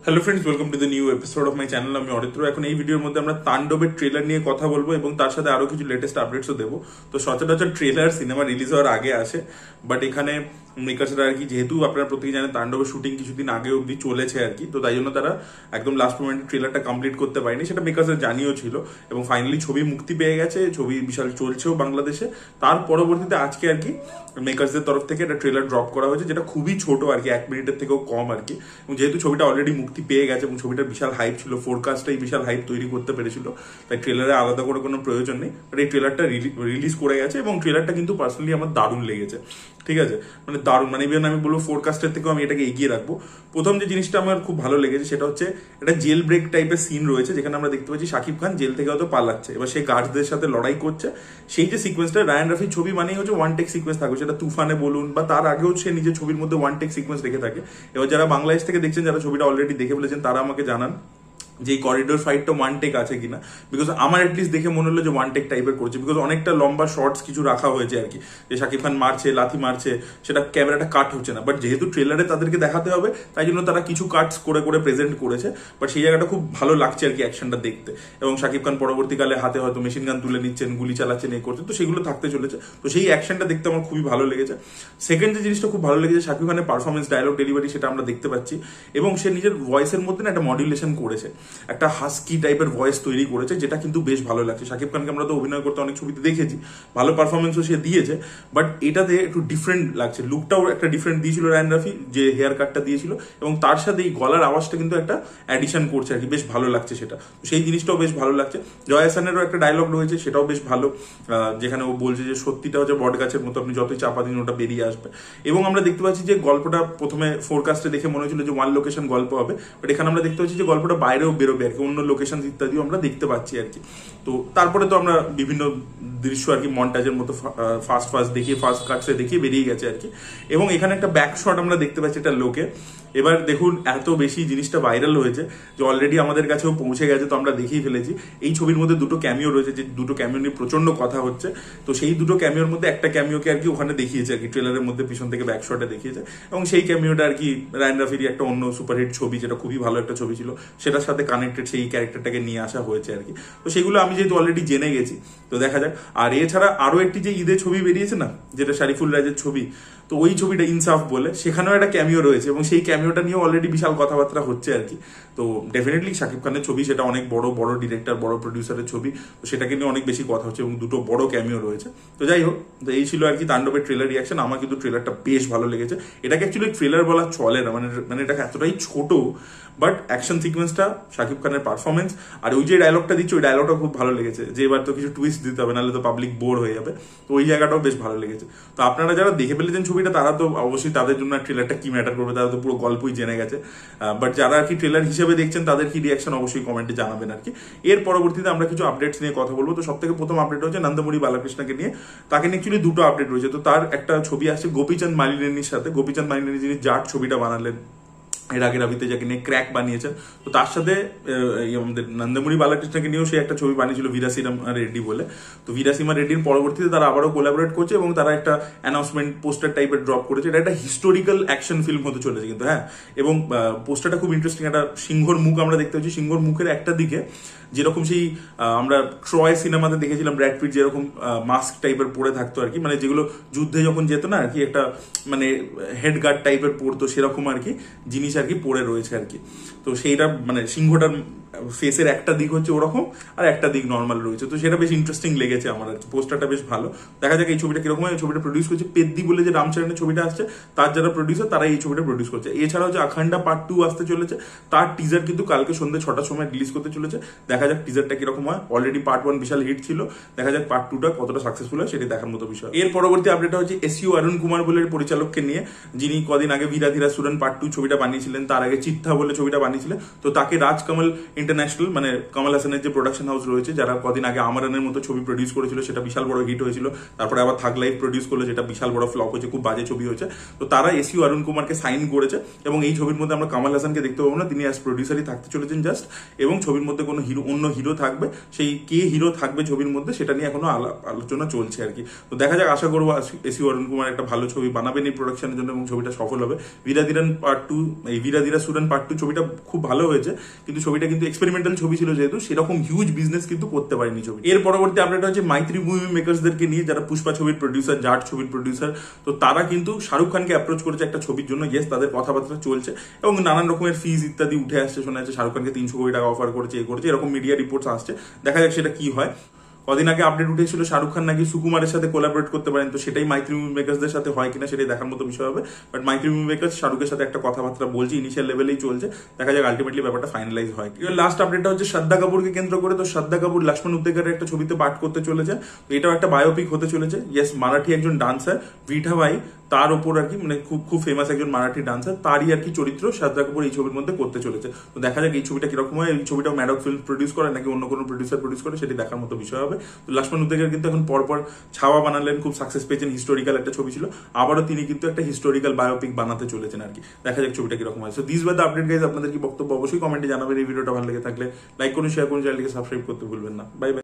Hello friends, welcome to the new episode of my channel. আমি অরিত্র। এখন এই ভিডিওর মধ্যে আমরা তাণ্ডবের ট্রেলার নিয়ে কথা বলবো এবং তার সাথে আরো কিছু লেটেস্ট আপডেটসও দেবো। তো সচরাচর ট্রেলার সিনেমা রিলিজ হওয়ার আগে আসে, বাট এখানে মেকার্সরা আর কি, যেহেতু আপনারা প্রত্যেকে জানেন তাণ্ডবের শুটিং কিছুদিন আগে অব্দি চলেছে আর কি, তো তাই জন্য তারা একদম লাস্ট মোমেন্টে ট্রেলারটা কমপ্লিট করতে পারেনি। সেটা মেকার্সরা জানিয়েও ছিল এবং ফাইনালি ছবি মুক্তি পেয়ে গেছে। ছবি বিশাল চলছেও বাংলাদেশে। তার পরবর্তীতে আজকে আর কি মেকার্সদের তরফ থেকে একটা ট্রেলার ড্রপ করা হয়েছে, যেটা খুবই ছোট আর কি, 1 মিনিটের থেকেও কম আর কি। এবং যেহেতু ছবিটা অলরেডি মুক্তি পেয়ে গেছে এবং ছবিটার বিশাল হাইপ ছিল, ফোরকাস্টটাই বিশাল হাইপ তৈরি করতে পেরেছিল, তাই ট্রেলারে আলাদা করে কোনো প্রয়োজন নেই। বাট এই ট্রেলারটা রিলিজ করে গেছে এবং ট্রেলারটা কিন্তু পার্সোনালি আমার দারুণ লেগেছে। ঠিক আছে, মানে দারুণ, মানে ইভেন আমি বলবো ফোরকাস্টের থেকেও আমি এটাকে এগিয়ে রাখবো। প্রথম যে জিনিসটা আমার খুব ভালো লেগেছে সেটা হচ্ছে একটা জেল ব্রেক টাইপের সিন রয়েছে, যেখানে আমরা দেখতে পাচ্ছি শাকিব খান জেল থেকে হয়তো পালাচ্ছে, এবার সে গার্ডসদের সাথে লড়াই করছে। সেই যে সিকোয়েন্সটা, রায়ান রাফির ছবি মানেই হচ্ছে ওয়ান টেক সিকোয়েন্স থাকবে, সেটা তুফানে বলুন বা তার আগেও সে নিজের ছবির মধ্যে ওয়ান টেক সিকোয়েন্স রেখে থাকে। এবার যারা বাংলাদেশ থেকে দেখছেন, যারা ছবিটা অলরেডি দেখে ফেলেছেন, তারা আমাকে জানান যে এই করিডোর ফাইটটা ওয়ান টেক আছে কিনা। বিকজ আমার অ্যাটলিস্ট দেখে মনে হলো যে ওয়ান টেক টাইপের করছে, বিকজ অনেকটা লম্বা শর্টস কিছু রাখা হয়েছে আর কি, যে শাকিব খান মারছে, লাথি মারছে, সেটা ক্যামেরাটা কাট হচ্ছে না। বাট যেহেতু ট্রেলারে তাদেরকে দেখাতে হবে, তাই জন্য তারা কিছু কাটস করে করে প্রেজেন্ট করেছে। বাট সেই জায়গাটা খুব ভালো লাগছে আর কি অ্যাকশনটা দেখতে। এবং শাকিব খান পরবর্তীকালে হাতে হয়তো মেশিন গান তুলে নিচ্ছেন, গুলি চালাচ্ছেন, এই করছেন, তো সেগুলো থাকতে চলেছে। তো সেই অ্যাকশনটা দেখতে আমার খুবই ভালো লেগেছে। সেকেন্ড যে জিনিসটা খুব ভালো লেগেছে, শাকিব খানের পারফরমেন্স, ডায়লগ ডেলিভারি, সেটা আমরা দেখতে পাচ্ছি। এবং সে নিজের ভয়েসের মধ্যে না একটা মডুলেশন করেছে, একটা হাস্কি টাইপের ভয়েস তৈরি করেছে, যেটা কিন্তু বেশ ভালো লাগছে। শাকিব খানকে আমরা তো অভিনয় করতে অনেক ছবিতে দেখেছি, ভালো পারফরমেন্সও সে দিয়েছে, বাট এটাতে একটু ডিফারেন্ট লাগছে। লুকটাও একটা ডিফারেন্ট দিয়েছিল রায়ান রাফি, যে হেয়ার কাটটা দিয়েছিল, এবং তার সাথে এই গলার আওয়াজটা কিন্তু একটা অ্যাডিশন করছে আর কি, বেশ ভালো লাগছে সেটা। সেই জিনিসটাও বেশ ভালো লাগছে। জয় হাসানেরও একটা ডায়লগ রয়েছে, সেটাও বেশ ভালো, যেখানে ও বলছে যে সত্যিটা হচ্ছে বট গাছের মতো, আপনি যতই চাপা দিন ওটা বেরিয়ে আসবে। এবং আমরা দেখতে পাচ্ছি যে গল্পটা প্রথমে ফোরকাস্টে দেখে মনে হচ্ছিল যে ওয়ান লোকেশন গল্প হবে, বাট এখানে আমরা দেখতে পাচ্ছি যে গল্পটা বাইরেও বেরোবে আর কি, অন্য লোকেশন ইত্যাদিও আমরা দেখতে পাচ্ছি আর কি। তো তারপরে তো আমরা বিভিন্ন দৃশ্য আর কি মন্টাজের মতো ফার্স্ট দেখিয়ে, ফার্স্ট কাটসে দেখিয়ে বেরিয়ে গেছে আর কি। এবং এখানে একটা ব্যাক শট আমরা দেখতে পাচ্ছি একটা লোকে। এবার দেখুন, এত বেশি জিনিসটা ভাইরাল হয়েছে যে অলরেডি আমাদের কাছেও পৌঁছে গেছে, তো আমরা দেখেই ফেলেছি। এই ছবির মধ্যে দুটো ক্যামিও রয়েছে, যে দুটো ক্যামিও নিয়ে প্রচন্ড কথা হচ্ছে। তো সেই দুটো ক্যামিওর মধ্যে একটা ক্যামিওকে আর কি ওখানে দেখিয়েছে আর কি, ট্রেলারের মধ্যে পিছন থেকে ব্যাক শটে দেখিয়েছে। এবং সেই ক্যামিওটা আর কি রায়ান রাফির একটা অন্য সুপারহিট ছবি, যেটা খুবই ভালো একটা ছবি ছিল, সেটার সাথে কানেক্টেড, সেই ক্যারেক্টারটাকে নিয়ে আসা হয়েছে আর কি। তো সেগুলো আমি যেহেতু অলরেডি জেনে গেছি, তো দেখা যাক। আর এছাড়া আরো একটি যে ঈদের ছবি বেরিয়েছে না, যেটা শারিফুল রাজের ছবি, তো ওই ছবিটা ইনসাফ বলে, সেখানেও একটা ক্যামিও রয়েছে এবং সেই ক্যামিওটা নিয়েও অলরেডি বিশাল কথাবার্তা হচ্ছে আর কি। তো ডেফিনেটলি শাকিব খানের ছবি, সেটা অনেক বড় বড় ডিরেক্টর, বড় প্রডিউসারের ছবি, তো সেটাকে নিয়ে অনেক বেশি কথা হচ্ছে এবং দুটো বড় ক্যামিও রয়েছে। তো যাই হোক, তো এই ছিল আর কি তাণ্ডবের ট্রেলার রিয়াকশন। আমার কিন্তু ট্রেলারটা বেশ ভালো লেগেছে। এটাকে অ্যাকচুয়ালি ট্রেলার বলা চলে না, মানে এটাকে এতটাই ছোট, বাট অ্যাকশন সিকোয়েন্সটা, শাকিব খানের পারফরমেন্স, আর ওই যে ডায়লগটা দিচ্ছে, ওই ডায়লগটা খুব ভালো লেগেছে, যে এবার তো কিছু টুইস্ট দিতে হবে, নাহলে তো পাবলিক বোর হয়ে যাবে। তো ওই জায়গাটাও বেশ ভালো লেগেছে। তো আপনারা যারা দেখে ফেলেছেন ছবিটা, তারা তো অবশ্যই, তাদের জন্য ট্রেলারটা কি ম্যাটার করবে, তারা তো পুরো গল্পই জেনে গেছে। বাট যারা আর কি ট্রেলার হিসেবে দেখছেন, তাদের কি রিয়াকশন অবশ্যই কমেন্টে জানাবেন আর কি। এর পরবর্তীতে আমরা কিছু আপডেটস নিয়ে কথা বলবো। তো সব থেকে প্রথম আপডেট হচ্ছে নন্দমুরি বালাকৃষ্ণকে নিয়ে। তাকে নিয়ে অ্যাকচুয়ালি দুটো আপডেট রয়েছে। তো তার একটা ছবি আসছে গোপীচাঁদ মালিনীর সাথে। গোপীচাঁদ মালিনী যিনি জাট ছবিটা বানালেন এর আগে, রবিতে যাকে নিয়ে ক্র্যাক বানিয়েছেন, তো তার সাথে আমাদের নন্দমুরি বালাকৃষ্ণকে নিয়েও সে একটা ছবি বানিয়েছিল বীরাসিমা রেড্ডি বলে। তো বীরাসিমা রেড্ডির পরবর্তীতে তারা আবারও কোলাবোরেট করছে এবং তারা একটা অ্যানাউন্সমেন্ট পোস্টার টাইপের ড্রপ করেছে। এটা একটা হিস্টোরিক্যাল অ্যাকশন ফিল্ম হতে চলেছে কিন্তু, হ্যাঁ। এবং পোস্টারটা খুব ইন্টারেস্টিং। একটা সিংহর মুখ আমরা দেখতে পাচ্ছি। সিংহর মুখের একটা দিকে যেরকম সেই আমরা ট্রয় সিনেমাতে দেখেছিলাম ব্র্যাড পিট যেরকম মাস্ক টাইপের পরে থাকতো আর কি, মানে যেগুলো যুদ্ধে যখন যেত না আর কি, একটা মানে হেড গার্ড টাইপের পরতো, সেরকম আর কি জিনিস আর কি পরে রয়েছে আর কি। তো সেইটা মানে সিংহটার ফেসের একটা দিক হচ্ছে ওরকম, আর একটা দিক নর্মাল রয়েছে। তো সেটা বেশ ইন্টারেস্টিং লেগেছে আমার আর কি। পোস্টারটা বেশ ভালো। দেখা যাক এই ছবিটা কিরকম হয়। এই ছবিটা প্রডিউস করছে পেদ্দি বলে, যে রামচরণের ছবিটা আসছে তার যারা প্রডিউসার, তারা এই ছবিটা প্রডিউস করছে। এছাড়াও যে আখান্ডা পার্ট 2 আসতে চলেছে, তার টিজার কিন্তু কালকে সন্ধ্যে 6টার সময় রিলিজ করতে চলেছে। দেখা যাক টিজারটা কিরকম হয়। অলরেডি পার্ট 1 বিশাল হিট ছিল, দেখা যাক পার্ট 2টা কতটা সাকসেসফুল হয়, সেটি দেখার মতো বিষয়। এর পরবর্তী আপডেটটা হচ্ছে এসইউ অরুণ কুমার বলে পরিচালককে নিয়ে, যিনি কদিন আগে ধীরা ধীরা সুরন পার্ট 2 ছবিটা বানিয়েছিলেন, তার আগে চিত্তা বলে ছবিটা বানিয়েছিলেন। তো তাকে রাজকমল ইন্টারন্যাশনাল, মানে কমল হাসানের যে প্রোডাকশন হাউস রয়েছে, যারা কদিন আগে আমারানের মতো ছবি প্রডিউস করেছিল, সেটা বিশাল বড় হিট হয়েছিল, তারপরে আবার থাগ লাইফ প্রডিউস করলো, যেটা বিশাল বড় ফ্লপ হয়েছে, খুব বাজে ছবি হয়েছে। তো তারা এসইউ অরুণ কুমারকে সাইন করেছে এবং এই ছবির মধ্যে আমরা কমল হাসানকে দেখতে পাবো না, তিনি অ্যাজ প্রডিউসারই থাকতে চলেছেন জাস্ট। এবং ছবির মধ্যে কোনো অন্য হিরো থাকবে, সেই কে হিরো থাকবে ছবির মধ্যে সেটা নিয়ে এখনো আলোচনা চলছে আর কি। তো দেখা যাক, আশা করবো এসইউ অরুণ কুমার একটা ভালো ছবি বানাবেন এই প্রোডাকশনের জন্য এবং ছবিটা সফল হবে। বীরাদিরান পার্ট 2, এই বীরাদিরাসুরান পার্ট 2 ছবিটা খুব ভালো হয়েছে, কিন্তু ছবিটা কিন্তু এক্সপেরিমেন্টাল ছবি ছিল, যেহেতু সেরকম হিউজ বিজনেস কিন্তু করতে পারেনি ছবি। এর পরবর্তী আপডেট হচ্ছে মাইত্রী মুভি মেকার্সদেরকে নিয়ে, যারা পুষ্পা ছবির প্রডিউসার, জাট ছবির প্রডিউসার। তো তারা কিন্তু শাহরুখ খানকে অ্যাপ্রোচ করেছে একটা ছবির জন্য। ইয়েস, তাদের কথাবার্তা চলছে এবং নানান রকমের ফিজ ইত্যাদি উঠে আসছে, শোনা যাচ্ছে শাহরুখ খানকে 300 কোটি টাকা অফার করেছে, এরকম মিডিয়া রিপোর্টস আসছে। দেখা যাক সেটা কি হয়। কদিন আগে আপডেট উঠেছিল শাহরুখ খান নাকি সুকুমারের সাথে কোলাবরেট করতে পারেন, তো সেটাই মাইত্রী মুভি মেকার্সদের সাথে হয় কিনা সেটাই দেখার মতো বিষয় হবে। বাট মাইত্রী মুভি মেকার্স শাহরুখের সাথে একটা কথাবার্তা বলছে, ইনিশিয়াল লেভেলেই চলছে, দেখা যাক আলটিমেটলি ব্যাপারটা ফাইনালাইজ হয়। লাস্ট আপডেটটা হচ্ছে শ্রদ্ধা কাপুরকে কেন্দ্র করে। তো শ্রদ্ধা কাপুর লক্ষ্মণ উদ্দেকারের একটা ছবিতে পাঠ করতে চলেছে, তো এটাও একটা বায়োপিক হতে চলেছে। ইয়েস, মারাঠি একজন ডান্সার ভিঠা ভাই, তার ওপর আর কি, মানে খুব খুব ফেমাস একজন মারাঠি ডান্সার, তারই আর কি চরিত্র শ্রদ্ধা কাপুর এই ছবির মধ্যে করতে চলেছে। তো দেখা যাক এই ছবিটা কিরকম হয়। এই ছবিটাও ম্যাডক ফিল্ম প্রডিউস করে নাকি অন্য কোনো প্রডিউসার প্রডিউস করে, সেটি দেখার মতো বিষয় হবে। তো লক্ষ্মণ উদ্দেকার কিন্তু এখন পরপর ছাওয়া বানালেন, খুব সাকসেস পেয়েছেন, হিস্টোরিক্যাল একটা ছবি ছিল, আবারও তিনি কিন্তু একটা হিস্টোরিক্যাল বায়োপিক বানাতে চলেছেন আর কি। দেখা যাক ছবিটা কিরকম হয়। So this were the update guys. আপনাদের কি বক্তব্য অবশ্যই কমেন্টে জানাবেন। এই ভিডিওটা ভালো লেগে থাকলে লাইক করুন, শেয়ার করুন, চ্যানেলটিকে সাবস্ক্রাইব করতে ভুলবেন না। Bye bye.